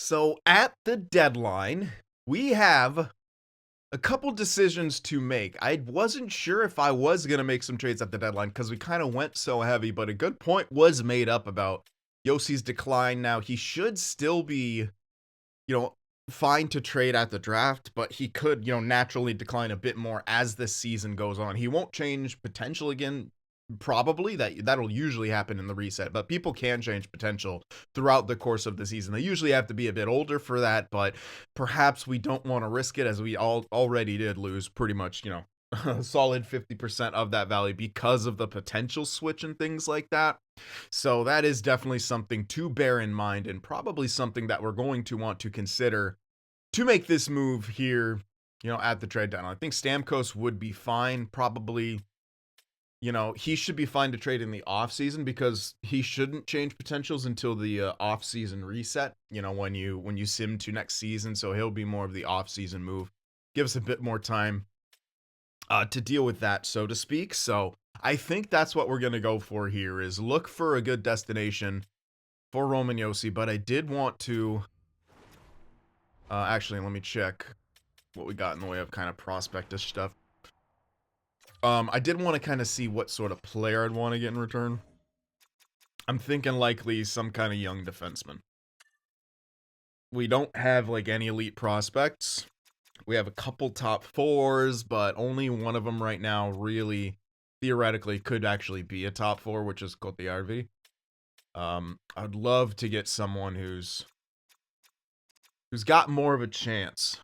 So at the deadline, we have a couple decisions to make. I wasn't sure if I was going to make some trades at the deadline because we kind of went so heavy, but a good point was made up about Yosi's decline. Now, he should still be, you know, fine to trade at the draft, but he could, naturally decline a bit more as the season goes on. He won't change potential again. Probably that'll usually happen in the reset, but people can change potential throughout the course of the season. They usually have to be a bit older for that, but perhaps we don't want to risk it as we already did lose pretty much, a solid 50% of that value because of the potential switch and things like that. So that is definitely something to bear in mind and probably something that we're going to want to consider to make this move here, at the trade deadline. I think Stamkos would be fine, probably. He should be fine to trade in the offseason because he shouldn't change potentials until the offseason reset, when you sim to next season. So he'll be more of the offseason move. Give us a bit more time to deal with that, so to speak. So I think that's what we're going to go for here is look for a good destination for Roman Josi. But I did want to actually, let me check what we got in the way of kind of prospectus stuff. I did want to kind of see what sort of player I'd want to get in return. I'm thinking likely some kind of young defenseman. We don't have like any elite prospects. We have a couple top fours, but only one of them right now really theoretically could actually be a top four, which is Kotiarvi. I'd love to get someone who's got more of a chance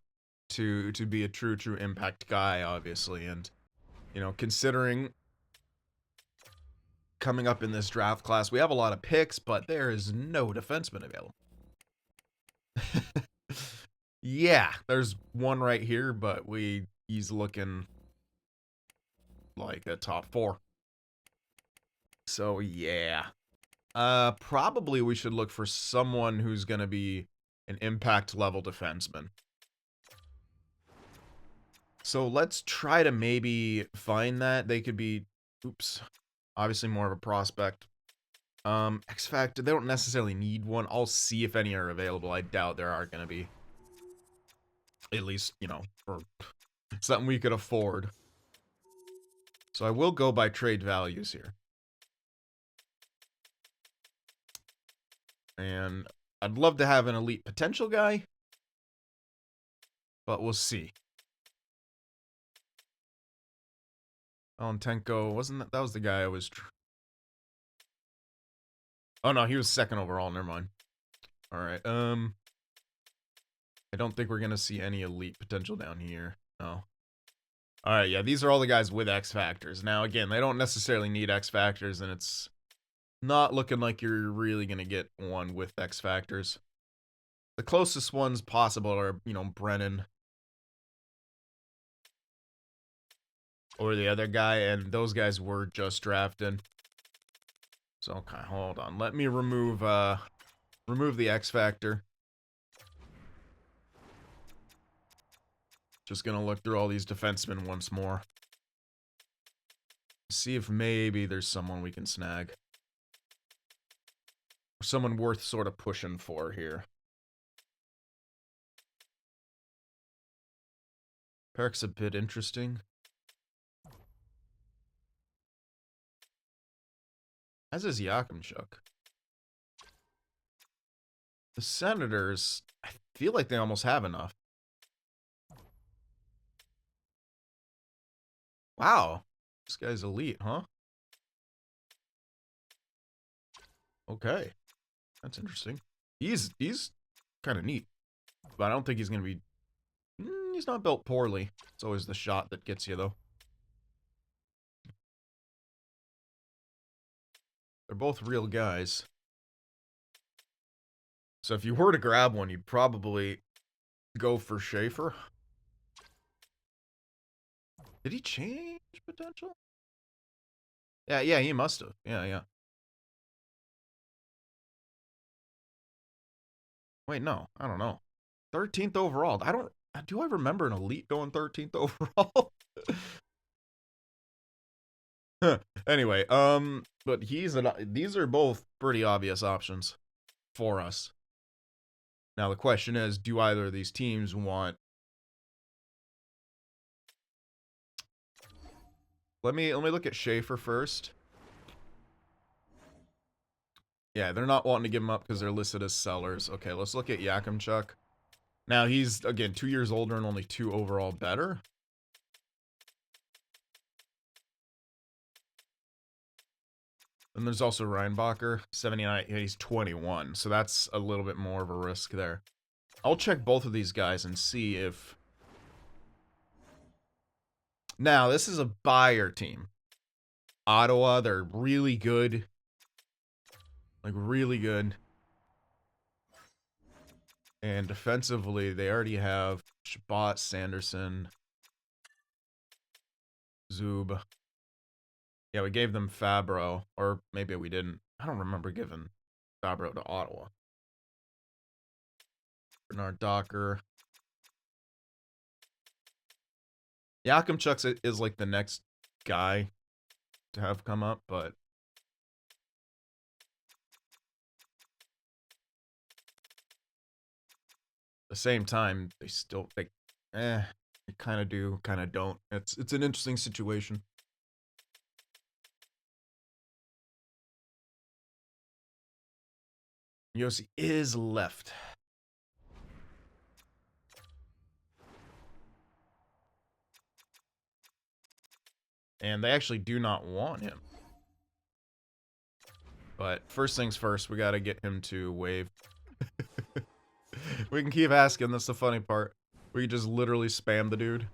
to be a true impact guy, obviously, and considering coming up in this draft class, we have a lot of picks, but there is no defenseman available. Yeah, there's one right here, but he's looking like a top four. So yeah. Probably we should look for someone who's going to be an impact level defenseman. So let's try to maybe find that. They could be, obviously more of a prospect. X Factor, they don't necessarily need one. I'll see if any are available. I doubt there are going to be. At least, for something we could afford. So I will go by trade values here. And I'd love to have an elite potential guy. But we'll see. Valentenko, wasn't that was the guy I was... Oh, no, he was second overall. Never mind. All right. I don't think we're going to see any elite potential down here. No. All right, yeah, these are all the guys with X Factors. Now, again, they don't necessarily need X Factors, and it's not looking like you're really going to get one with X Factors. The closest ones possible are, Brennan. Or the other guy, and those guys were just drafted. So, okay, hold on. Let me remove the X Factor. Just gonna look through all these defensemen once more. See if maybe there's someone we can snag. Or someone worth sort of pushing for here. Perk's a bit interesting. As is Yakimchuk. The Senators, I feel like they almost have enough. Wow. This guy's elite, huh? Okay. That's interesting. He's kind of neat. But I don't think he's going to be... he's not built poorly. It's always the shot that gets you, though. They're both real guys. So if you were to grab one, you'd probably go for Schaefer. Did he change potential? Yeah, he must have. Yeah. Wait, no. I don't know. 13th overall. Do I remember an elite going 13th overall? Anyway, but these are both pretty obvious options for us. Now the question is, do either of these teams want... Let me look at Schaefer first. Yeah, they're not wanting to give him up because they're listed as sellers. Okay, let's look at Yakimchuk. Now he's, again, 2 years older and only 2 overall better. And there's also Reinbacher, 79, he's 21, so that's a little bit more of a risk there. I'll check both of these guys and see if... Now, this is a buyer team. Ottawa, they're really good. Like, really good. And defensively, they already have Shabbat, Sanderson, Zub. Yeah, we gave them Fabro, or maybe we didn't. I don't remember giving Fabro to Ottawa. Bernard Docker. Yakimchuk is like the next guy to have come up, but at the same time, they still, they kind of do, kind of don't. It's an interesting situation. JOSI is left. And they actually do not want him. But first things first, we got to get him to wave. We can keep asking, that's the funny part. We can just literally spam the dude.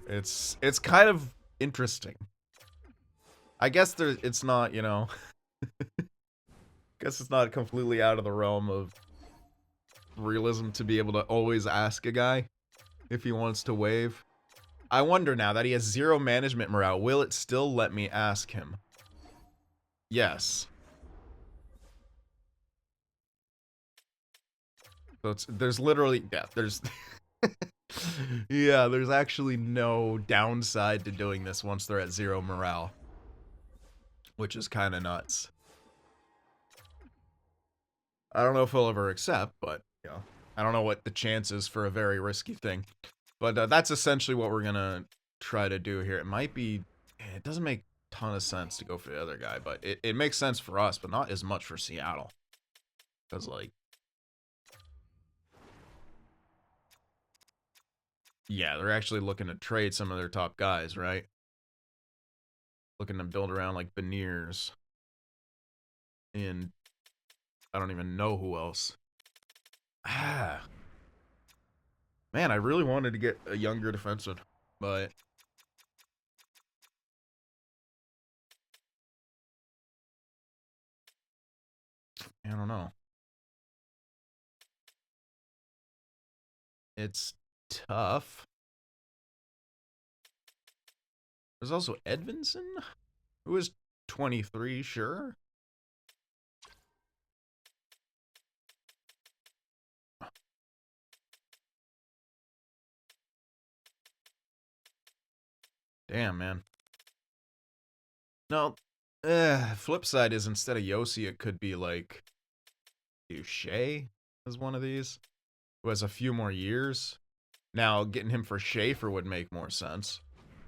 It's kind of interesting. I guess it's not, you know... guess it's not completely out of the realm of realism to be able to always ask a guy if he wants to wave. I wonder now that he has 0 management morale, will it still let me ask him? Yes. So there's literally, yeah, there's... yeah, there's actually no downside to doing this once they're at 0 morale. Which is kind of nuts. I don't know if he'll ever accept, but, you know, I don't know what the chance is for a very risky thing. But that's essentially what we're gonna try to do here. It might be... It doesn't make a ton of sense to go for the other guy, but it makes sense for us, but not as much for Seattle. Because, like... Yeah, they're actually looking to trade some of their top guys, right? Looking to build around, like, Beniers. And... I don't even know who else. Ah... Man, I really wanted to get a younger defenseman, but... I don't know. It's tough. There's also Edvinson, who is 23, sure. Damn, man. No, flip side is instead of JOSI, it could be like Shea as one of these, who has a few more years. Now, getting him for Schaefer would make more sense,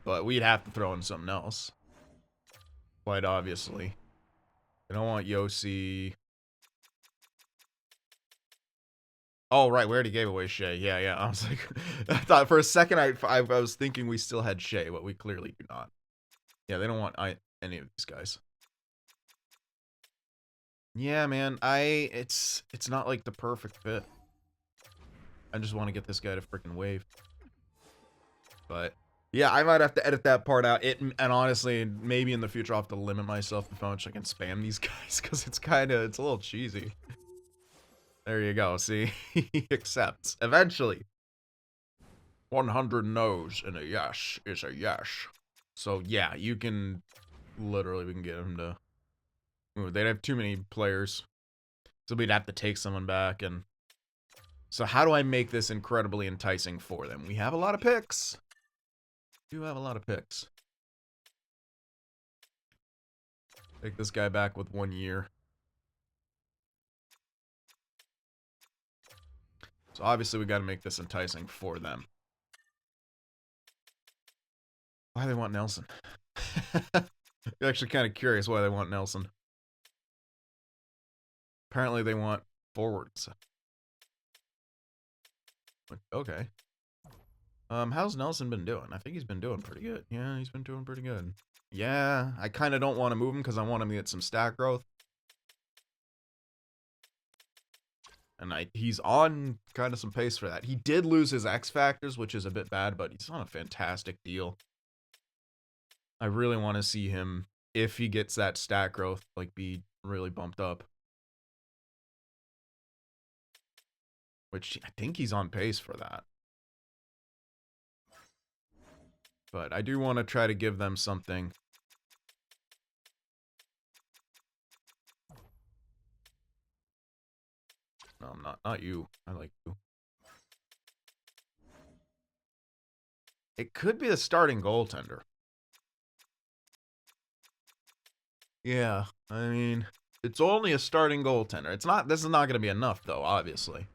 but we'd have to throw in something else. Quite obviously. I don't want JOSI. Oh, right, we already gave away Shea. Yeah. I was like, I thought for a second I was thinking we still had Shea, but we clearly do not. Yeah, they don't want any of these guys. Yeah, man, it's not like the perfect fit. I just want to get this guy to freaking wave. But yeah, I might have to edit that part out. And honestly, maybe in the future I'll have to limit myself to how much I can spam these guys, because it's a little cheesy. There you go, see? He accepts. Eventually. 100 no's and a yes is a yes. So yeah, you can... Literally, we can get him to... Ooh, they'd have too many players. So we'd have to take someone back, and... So how do I make this incredibly enticing for them? We have a lot of picks. We do have a lot of picks. Take this guy back with 1 year. So obviously we got to make this enticing for them. Why do they want Nelson? I'm actually kind of curious why they want Nelson. Apparently they want forwards. Okay. How's Nelson been doing? I think he's been doing pretty good. Yeah, he's been doing pretty good. Yeah, I kind of don't want to move him because I want him to get some stat growth. And he's on kind of some pace for that. He did lose his X factors, which is a bit bad, but he's on a fantastic deal. I really want to see him, if he gets that stat growth, like, be really bumped up. Which I think he's on pace for that. But I do want to try to give them something. No, I'm not. Not you. I like you. It could be the starting goaltender. Yeah, I mean, it's only a starting goaltender. It's not. This is not going to be enough, though. Obviously,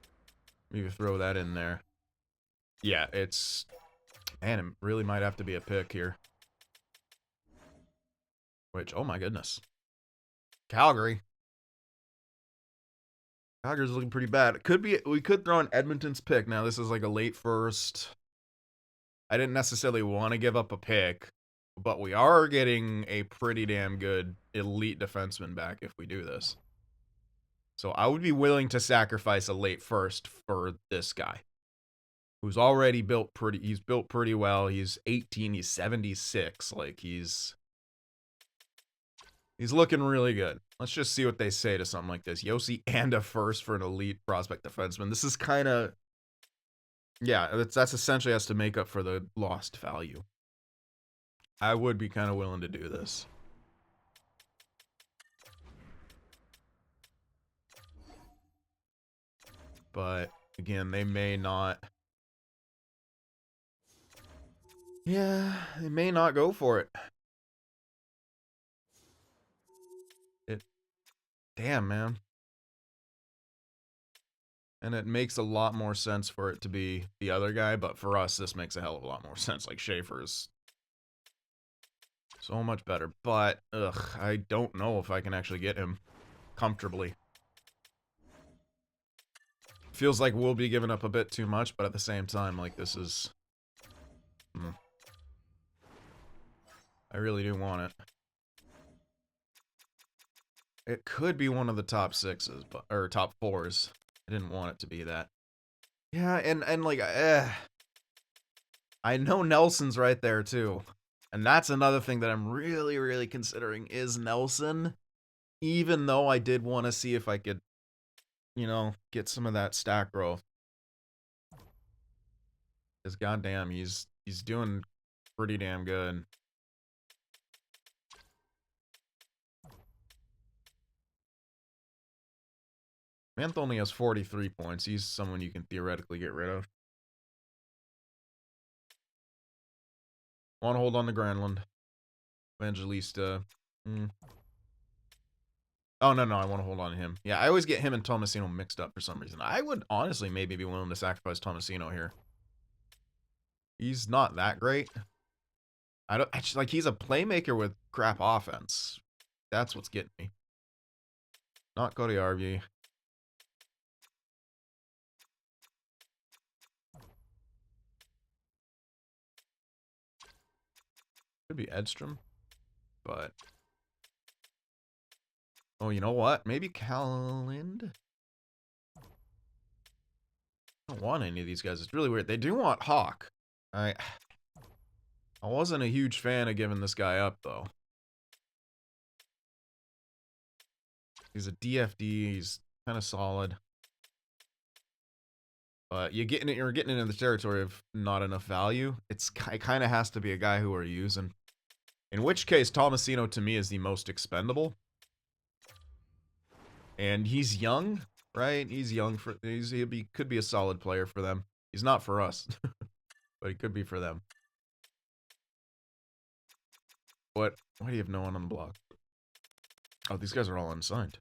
maybe throw that in there. Yeah, it's. Man, it really might have to be a pick here. Which, oh my goodness, Calgary. Calgary's looking pretty bad. It could be. We could throw in Edmonton's pick. Now this is like a late first. I didn't necessarily want to give up a pick, but we are getting a pretty damn good elite defenseman back if we do this. So I would be willing to sacrifice a late first for this guy, who's already built pretty. He's built pretty well. He's 18. He's 76. Like he's looking really good. Let's just see what they say to something like this. JOSI and a first for an elite prospect defenseman. This is kind of, yeah, that's essentially has to make up for the lost value. I would be kind of willing to do this. But again, they may not. Yeah, they may not go for it. Damn, man. And it makes a lot more sense for it to be the other guy, but for us, this makes a hell of a lot more sense. Like, Schaefer's so much better. But, ugh, I don't know if I can actually get him comfortably. Feels like we'll be giving up a bit too much, but at the same time, like, this is... I really do want it. It could be one of the top sixes, but, or top fours. I didn't want it to be that. Yeah, and like, I know Nelson's right there, too. And that's another thing that I'm really, really considering is Nelson. Even though I did want to see if I could, you know, get some of that stack growth. Because goddamn, he's doing pretty damn good. Manth only has 43 points. He's someone you can theoretically get rid of. Want to hold on to Granlund. Evangelista. Oh, no, I want to hold on to him. Yeah, I always get him and Tomasino mixed up for some reason. I would honestly maybe be willing to sacrifice Tomasino here. He's not that great. I don't actually, like, he's a playmaker with crap offense. That's what's getting me. Not Cody RV. Could be Edstrom, but oh, you know what? Maybe Calland. I don't want any of these guys. It's really weird. They do want Hawk. I wasn't a huge fan of giving this guy up though. He's a DFD. He's kind of solid. But you're getting into the territory of not enough value. It kind of has to be a guy who we're using. In which case, Tomasino to me is the most expendable. And he's young, right? He's young for could be a solid player for them. He's not for us, but he could be for them. Why do you have no one on the block? Oh, these guys are all unsigned.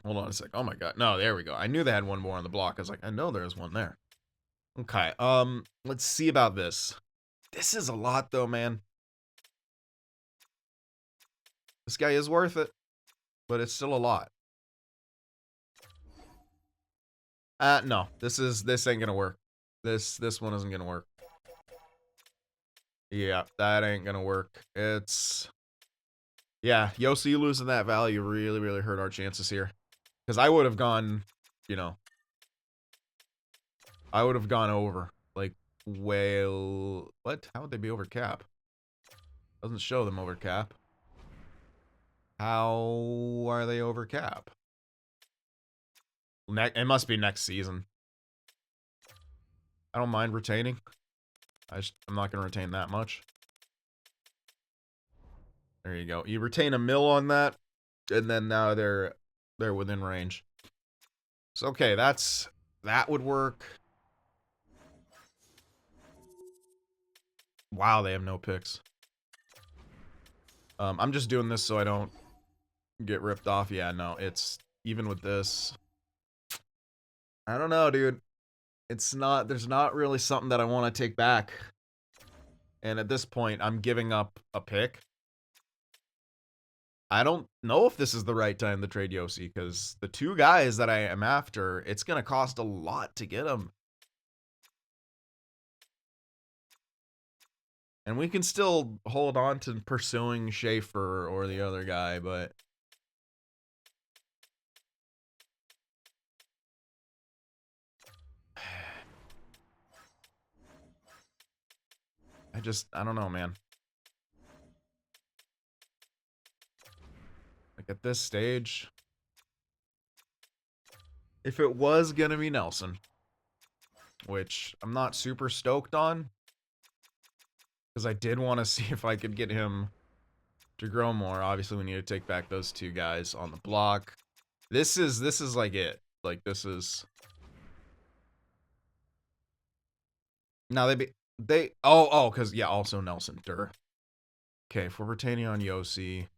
Hold on a sec. Oh my god. No, there we go. I knew they had one more on the block. I was like, I know there's one there. Okay, let's see about this. This is a lot though, man. This guy is worth it, but it's still a lot. No. This ain't gonna work. This one isn't gonna work. Yeah, that ain't gonna work. It's... Yeah, JOSI losing that value really, really hurt our chances here. Because I would have gone, you know... I would have gone over. Like, well... What? How would they be over cap? Doesn't show them over cap. How are they over cap? It must be next season. I don't mind retaining. I'm not going to retain that much. There you go. You retain a mil on that, and then now they're within range. So okay, that would work. Wow, they have no picks. I'm just doing this so I don't get ripped off. Yeah, no, it's even with this. I don't know, dude. It's not, there's not really something that I want to take back. And at this point, I'm giving up a pick. I don't know if this is the right time to trade JOSI, because the two guys that I am after, it's going to cost a lot to get them. And we can still hold on to pursuing Schaefer or the other guy, but... I don't know, man. Like, at this stage... If it was gonna be Nelson, which I'm not super stoked on, because I did want to see if I could get him to grow more. Obviously, we need to take back those two guys on the block. This is like it. Like, this is... Now because, yeah, also Nelson. Durr. Okay, if we're retaining on JOSI,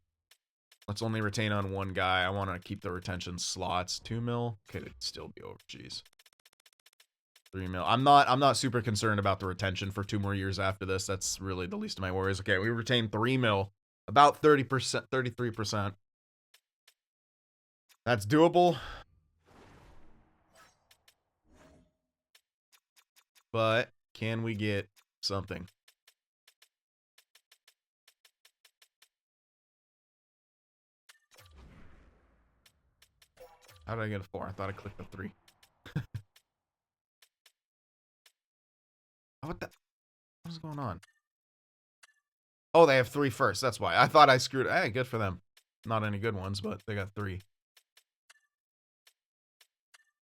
let's only retain on one guy. I want to keep the retention slots. 2 mil? Okay, it'd still be over. Jeez. 3 mil. I'm not super concerned about the retention for 2 more years after this. That's really the least of my worries. Okay, we retain 3 mil. About 30%, 33%. That's doable. But can we get something? How did I get a 4? I thought I clicked the 3. What is going on? Oh, they have 3 first. That's why. I thought I screwed. Hey, good for them. Not any good ones, but they got 3.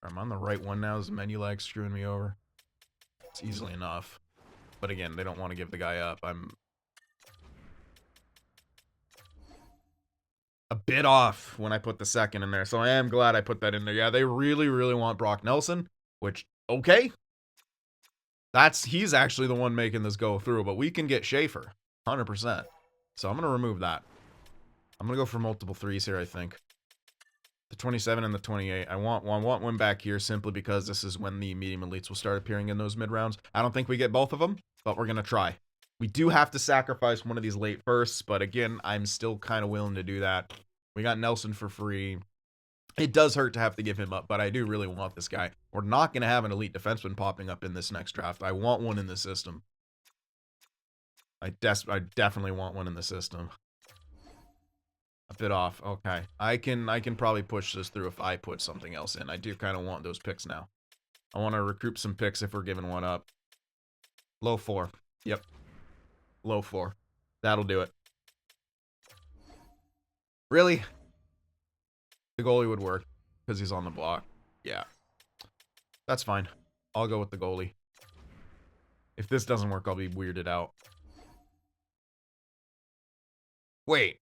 I'm on the right one now. Is the menu lag screwing me over? It's easily enough. But again, they don't want to give the guy up. I'm a bit off when I put the second in there. So I am glad I put that in there. Yeah, they really, really want Brock Nelson, which, okay. He's actually the one making this go through, but we can get Schaefer, 100%. So I'm going to remove that. I'm going to go for multiple 3s here, I think. The 27 and the 28. I want one back here simply because this is when the medium elites will start appearing in those mid rounds. I don't think we get both of them, but we're going to try. We do have to sacrifice one of these late firsts, but again, I'm still kind of willing to do that. We got Nelson for free. It does hurt to have to give him up, but I do really want this guy. We're not going to have an elite defenseman popping up in this next draft. I want one in the system. I definitely want one in the system. A bit off. Okay. I can probably push this through if I put something else in. I do kind of want those picks now. I want to recruit some picks if we're giving one up. Low 4. Yep. Low 4. That'll do it. Really? The goalie would work because he's on the block. Yeah. That's fine. I'll go with the goalie. If this doesn't work, I'll be weirded out. Wait.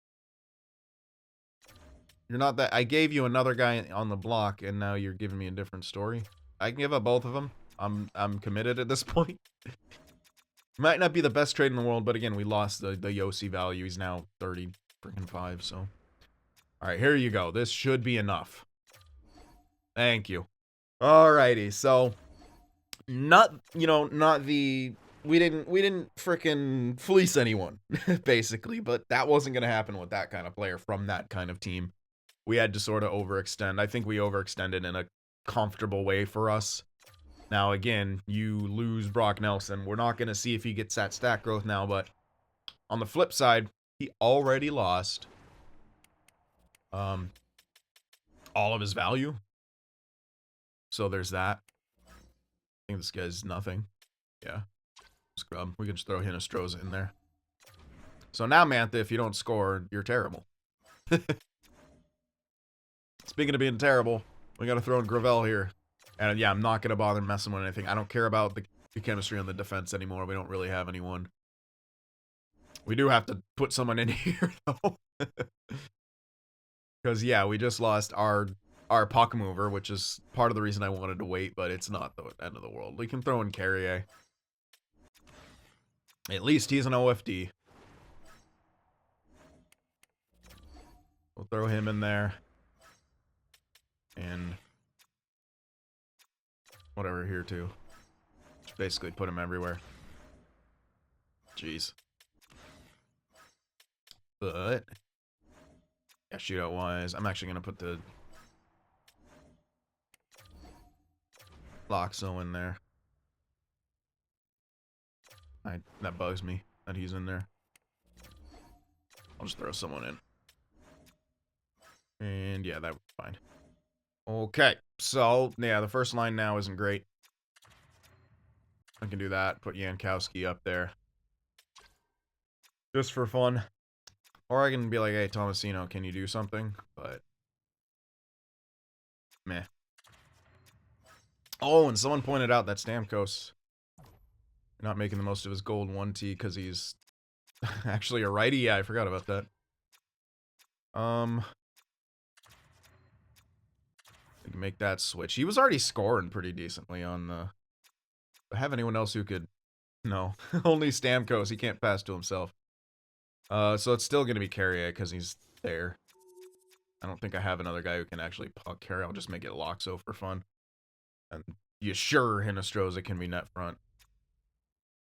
You're not that... I gave you another guy on the block, and now you're giving me a different story. I can give up both of them. I'm committed at this point. Might not be the best trade in the world, but again, we lost the JOSI value. He's now 30 freaking 5, so... Alright, here you go. This should be enough. Thank you. Alrighty, so not the we didn't frickin' fleece anyone basically, but that wasn't gonna happen with that kind of player from that kind of team. We had to sort of overextend. I think we overextended in a comfortable way for us. Now again, you lose Brock Nelson. We're not gonna see if he gets that stat growth now, but on the flip side, he already lost all of his value. So there's that. I think this guy's nothing. Yeah. Scrub. We can just throw Hinostroza in there. So now, Mantha, if you don't score, you're terrible. Speaking of being terrible, we gotta throw in Gravel here. And yeah, I'm not gonna bother messing with anything. I don't care about the chemistry on the defense anymore. We don't really have anyone. We do have to put someone in here, though. Because, yeah, we just lost our puck mover, which is part of the reason I wanted to wait, but it's not the end of the world. We can throw in Carrier. At least he's an OFD. We'll throw him in there. And whatever here, too. Just basically put him everywhere. Jeez. But yeah, shootout-wise, I'm actually going to put the Loxo in there. That bugs me that he's in there. I'll just throw someone in. And yeah, that was fine. Okay, so yeah, the first line now isn't great. I can do that. Put Jankowski up there. Just for fun. Or I can be like, hey, Tomasino, can you do something? But meh. Oh, and someone pointed out that Stamkos not making the most of his gold 1T because he's actually a righty. Yeah, I forgot about that. We can make that switch. He was already scoring pretty decently on the... Have anyone else who could... No. Only Stamkos. He can't pass to himself. So it's still going to be Carrier because he's there. I don't think I have another guy who can actually puck carry. I'll just make it Loxo for fun. And you sure Hinostroza can be net front.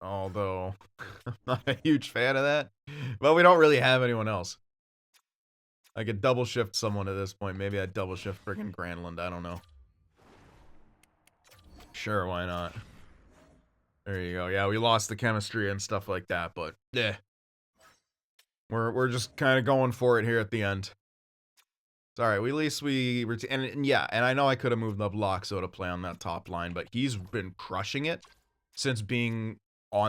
Although, I'm not a huge fan of that. But we don't really have anyone else. I could double shift someone at this point. Maybe I'd double shift friggin' Granlund. I don't know. Sure, why not? There you go. Yeah, we lost the chemistry and stuff like that, but yeah. We're just kind of going for it here at the end. It's alright, at least we... And yeah, and I know I could have moved up Loxo to play on that top line, but he's been crushing it since being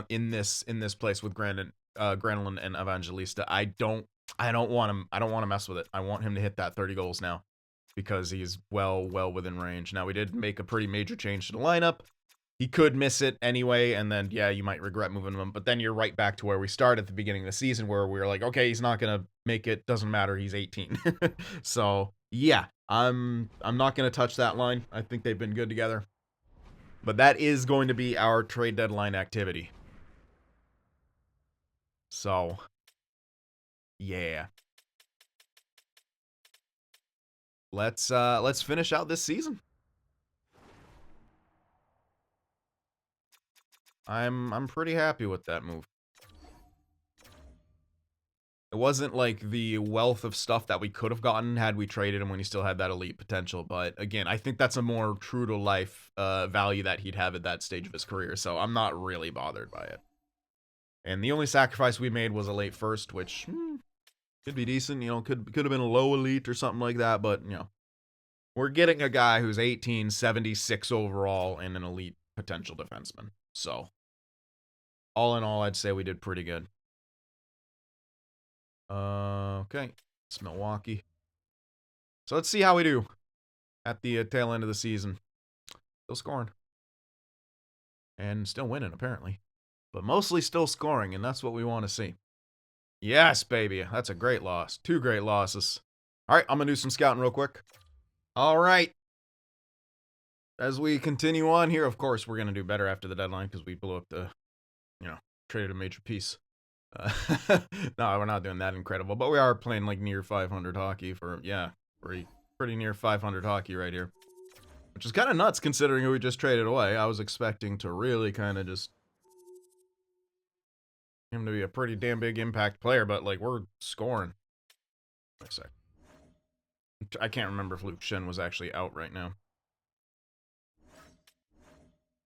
in this place with Granlund and Evangelista. I don't want him. I don't want to mess with it. I want him to hit that 30 goals now because he's well within range. Now, we did make a pretty major change to the lineup. He could miss it anyway, and then, yeah, you might regret moving him. But then you're right back to where we started at the beginning of the season, where we were like, okay, he's not going to make it. Doesn't matter. He's 18. So, yeah, I'm not going to touch that line. I think they've been good together. But that is going to be our trade deadline activity. So, yeah. Let's finish out this season. I'm pretty happy with that move. It wasn't like the wealth of stuff that we could have gotten had we traded him when he still had that elite potential. But again, I think that's a more true to life value that he'd have at that stage of his career. So I'm not really bothered by it. And the only sacrifice we made was a late first, which could be decent. You know, could have been a low elite or something like that. But, you know, we're getting a guy who's 18, 76 overall, and an elite potential defenseman. So, all in all, I'd say we did pretty good. Okay, it's Milwaukee. So let's see how we do at the tail end of the season. Still scoring. And still winning, apparently. But mostly still scoring, and that's what we want to see. Yes, baby. That's a great loss. 2 great losses. All right, I'm going to do some scouting real quick. All right. As we continue on here, of course, we're going to do better after the deadline because we blew up the, traded a major piece. No, we're not doing that incredible, but we are playing like near 500 hockey for, yeah, pretty near 500 hockey right here. Which is kind of nuts considering who we just traded away. I was expecting to really kind of just him to be a pretty damn big impact player, but like we're scoring. Wait a sec. I can't remember if Luke Shen was actually out right now.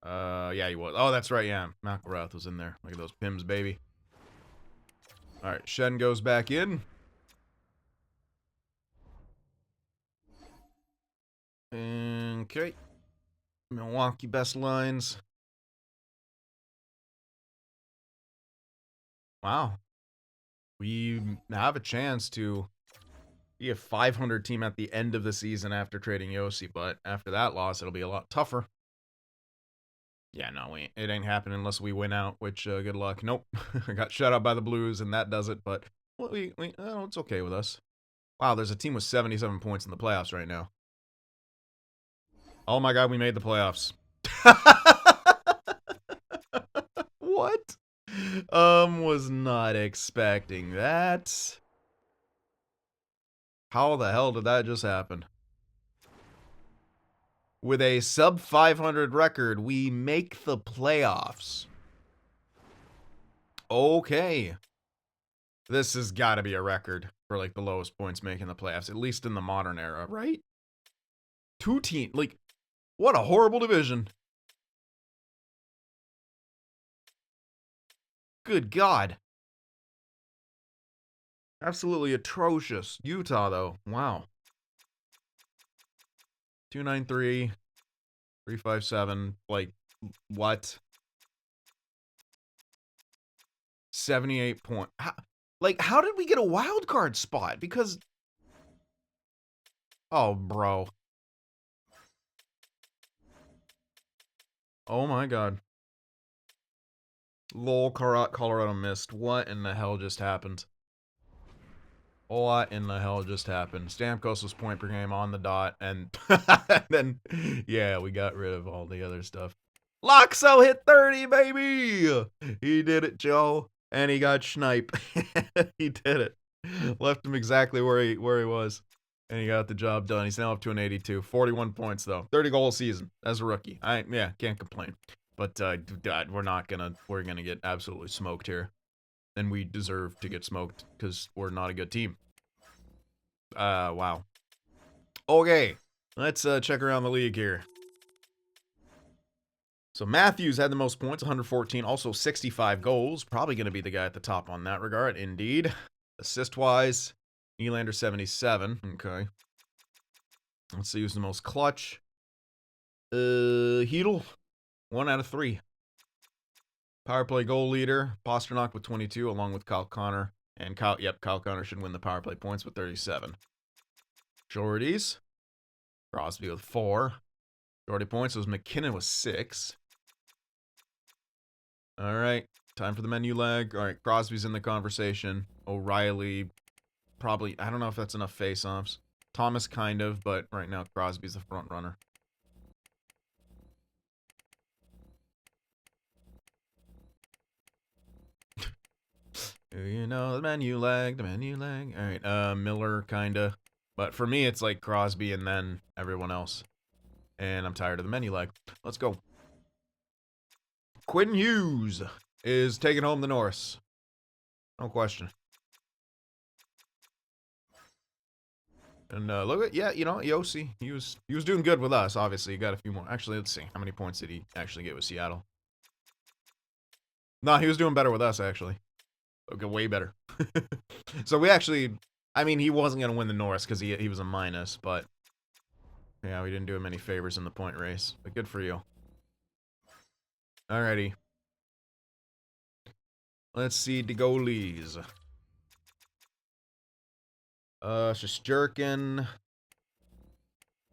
Yeah, he was. Oh, that's right, yeah. McElrath was in there. Look at those Pims, baby. Alright, Shen goes back in. Okay. Milwaukee best lines. Wow. We have a chance to be a 500 team at the end of the season after trading JOSI, but after that loss, it'll be a lot tougher. Yeah, no, it ain't happening unless we win out, which, good luck. Nope. I got shut out by the Blues, and that does it, but well, it's okay with us. Wow, there's a team with 77 points in the playoffs right now. Oh my god, we made the playoffs. What? Was not expecting that. How the hell did that just happen? With a sub 500 record, we make the playoffs. Okay. This has got to be a record for like the lowest points making the playoffs, at least in the modern era, right? 2 teams, like, what a horrible division. Good God. Absolutely atrocious. Utah, though. Wow. 293, 357. Like, what? 78 point. How did we get a wild card spot? Because. Oh, bro. Oh my god. Lol, Colorado missed. What in the hell just happened? What in the hell just happened? Stamkos was point per game on the dot, and then, yeah, we got rid of all the other stuff. Loxo hit 30, baby! He did it, Joe, and he got Schneip. He did it. Left him exactly where he was, and he got the job done. He's now up to an 82. 41 points, though. 30 goal season as a rookie. Yeah, can't complain. But, we're gonna get absolutely smoked here. And we deserve to get smoked because we're not a good team. Wow. Okay, let's check around the league here. So Matthews had the most points, 114, also 65 goals. Probably going to be the guy at the top on that regard, indeed. Assist-wise, Nylander 77. Okay. Let's see who's the most clutch. Hedl, 1 out of 3. Power play goal leader, Pasternak with 22, along with Kyle Connor. And Kyle Connor should win the power play points with 37. Shorties, Crosby with 4. Shorty points was McKinnon with 6. All right, time for the menu lag. All right, Crosby's in the conversation. O'Reilly, probably, I don't know if that's enough face-offs. Thomas kind of, but right now Crosby's the front runner. You know, the menu lag. All right, Miller, kinda. But for me, it's like Crosby and then everyone else. And I'm tired of the menu lag. Let's go. Quinn Hughes is taking home the Norris. No question. And look at, yeah, you know, JOSI, he was doing good with us, obviously. He got a few more. Actually, let's see. How many points did he actually get with Seattle? No, he was doing better with us, actually. Okay, way better. So we actually, I mean, he wasn't going to win the Norris because he was a minus, but yeah, we didn't do him any favors in the point race. But good for you. Alrighty. Let's see the goalies. Shesterkin.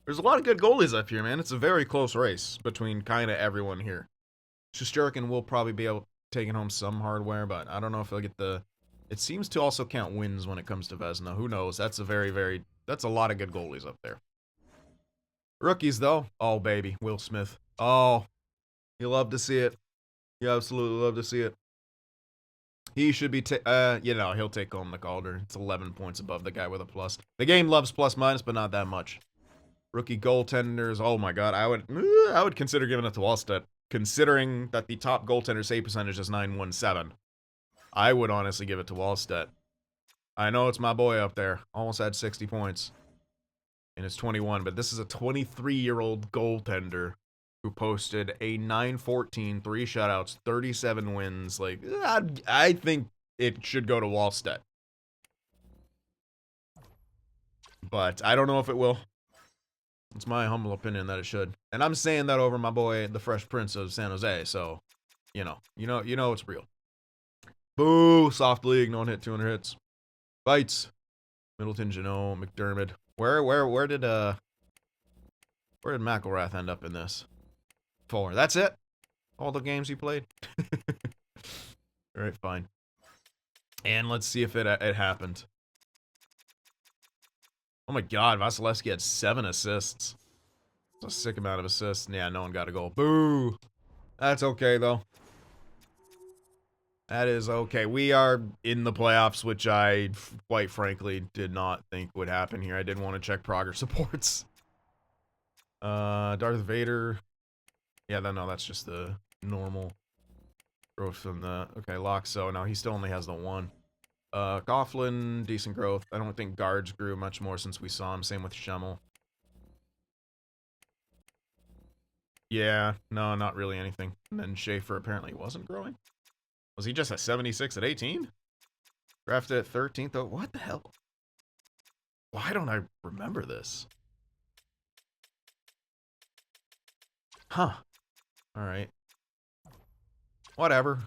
There's a lot of good goalies up here, man. It's a very close race between kind of everyone here. Shesterkin will probably be able taking home some hardware, but I don't know if he'll get the. It seems to also count wins when it comes to Vezina. Who knows? That's a lot of good goalies up there. Rookies though, oh baby, Will Smith. Oh, you love to see it. You absolutely love to see it. He should be, he'll take home the Calder. It's 11 points above the guy with a plus. The game loves plus minus, but not that much. Rookie goaltenders. Oh my god, I would consider giving it to Wallstedt, considering that the top goaltender save percentage is 917. I would honestly give it to Wallstedt. I know it's my boy up there. Almost had 60 points. And it's 21, but this is a 23-year-old goaltender who posted a 914, 3 shutouts, 37 wins. Like, I think it should go to Wallstedt. But I don't know if it will. It's my humble opinion that it should. And I'm saying that over my boy, the Fresh Prince of San Jose, so, you know it's real. Boo! Soft league, no one hit 200 hits. Bites. Middleton, Janot, McDermott. Where did McElrath end up in this? 4. That's it? All the games he played? Alright, fine. And let's see if it happened. Oh my god, Vasilevsky had 7 assists. That's a sick amount of assists. Yeah, no one got a goal. Boo! That's okay, though. That is okay. We are in the playoffs, which I, quite frankly, did not think would happen here. I did want to check progress supports. Darth Vader. Yeah, no, that's just the normal growth from the... Okay, Loxo. No, he still only has the 1. Coughlin, decent growth. I don't think guards grew much more since we saw him. Same with Schemmel. Yeah, no, not really anything. And then Schaefer apparently wasn't growing. Was he just a 76 at 18? Drafted at 13th, though? What the hell? Why don't I remember this? Huh. Alright. Whatever.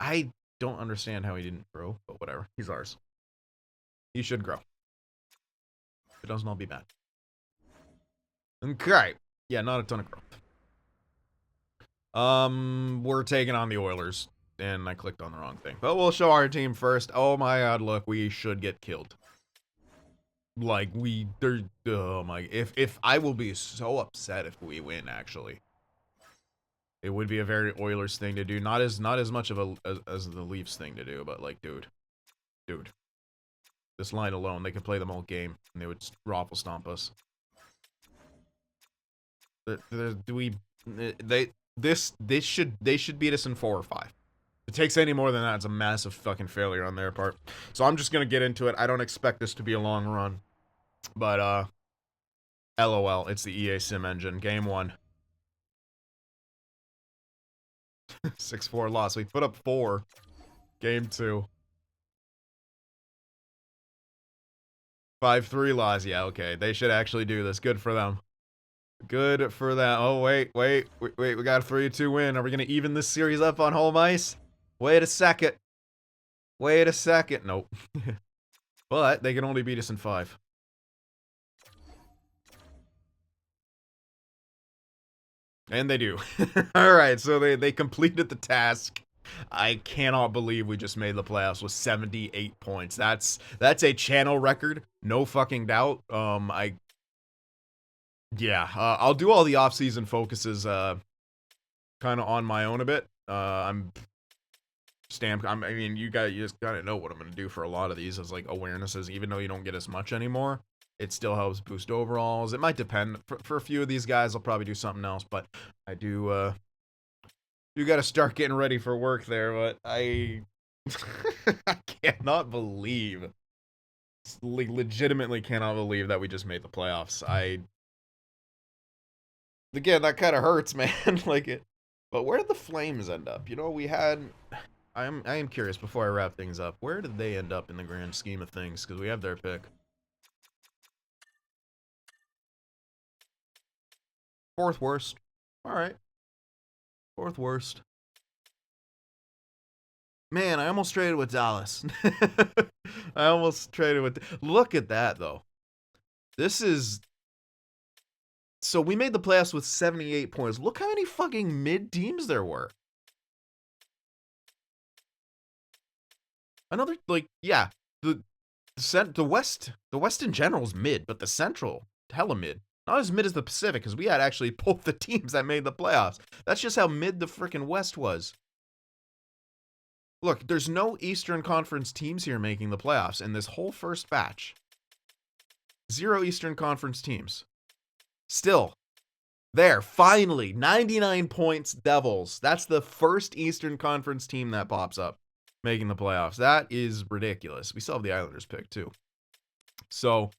I don't understand how he didn't grow, but whatever. He's ours. He should grow. If it doesn't, I'll be mad. Okay. Yeah, not a ton of growth. We're taking on the Oilers. And I clicked on the wrong thing. But we'll show our team first. Oh my god, look, we should get killed. Like, oh my, if I will be so upset if we win, actually. It would be a very Oilers thing to do. Not as much of as the Leafs thing to do, but like, dude. This line alone, they could play them all game, and they would raffle stomp us. They should beat us in 4 or 5. If it takes any more than that, it's a massive fucking failure on their part. So I'm just gonna get into it. I don't expect this to be a long run. But, LOL, it's the EA Sim engine. Game 1. 6-4 loss. We put up 4. Game 2. 5-3 loss. Yeah, okay. They should actually do this. Good for them. Good for them. Oh, wait. We got a 3-2 win. Are we gonna even this series up on home ice? Wait a second. Nope. But they can only beat us in 5. And they do. Alright, so they completed the task. I cannot believe we just made the playoffs with 78 points. That's a channel record. No fucking doubt. I'll do all the off-season focuses kind of on my own a bit. I mean, you just gotta know what I'm gonna do for a lot of these as like awarenesses, even though you don't get as much anymore. It still helps boost overalls. It might depend. For a few of these guys, I'll probably do something else, but I do gotta start getting ready for work there, but I cannot believe, legitimately cannot believe that we just made the playoffs. Again, that kind of hurts, man. Like it. But where did the Flames end up? You know, we had... I am curious, before I wrap things up, where did they end up in the grand scheme of things? Because we have their pick. 4th worst. Alright. 4th worst. Man, I almost traded with Dallas. Look at that, though. This is... So we made the playoffs with 78 points. Look how many fucking mid-teams there were. Another, like, yeah, the West in general is mid, but the Central, hella mid. Not as mid as the Pacific, because we had actually both the teams that made the playoffs. That's just how mid the frickin' West was. Look, there's no Eastern Conference teams here making the playoffs in this whole first batch. 0 Eastern Conference teams. Still, there, finally, 99 points, Devils. That's the first Eastern Conference team that pops up making the playoffs. That is ridiculous. We still have the Islanders pick, too. So,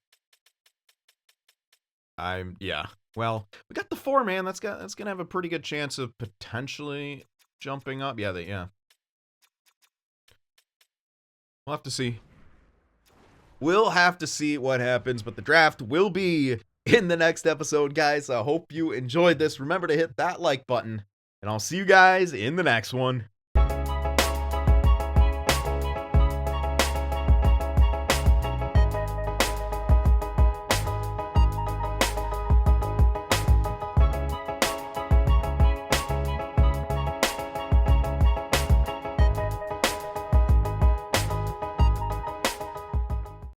yeah. Well, we got the 4, man. That's gonna have a pretty good chance of potentially jumping up. Yeah, we'll have to see. We'll have to see what happens, but the draft will be in the next episode, guys. I hope you enjoyed this. Remember to hit that like button, and I'll see you guys in the next one.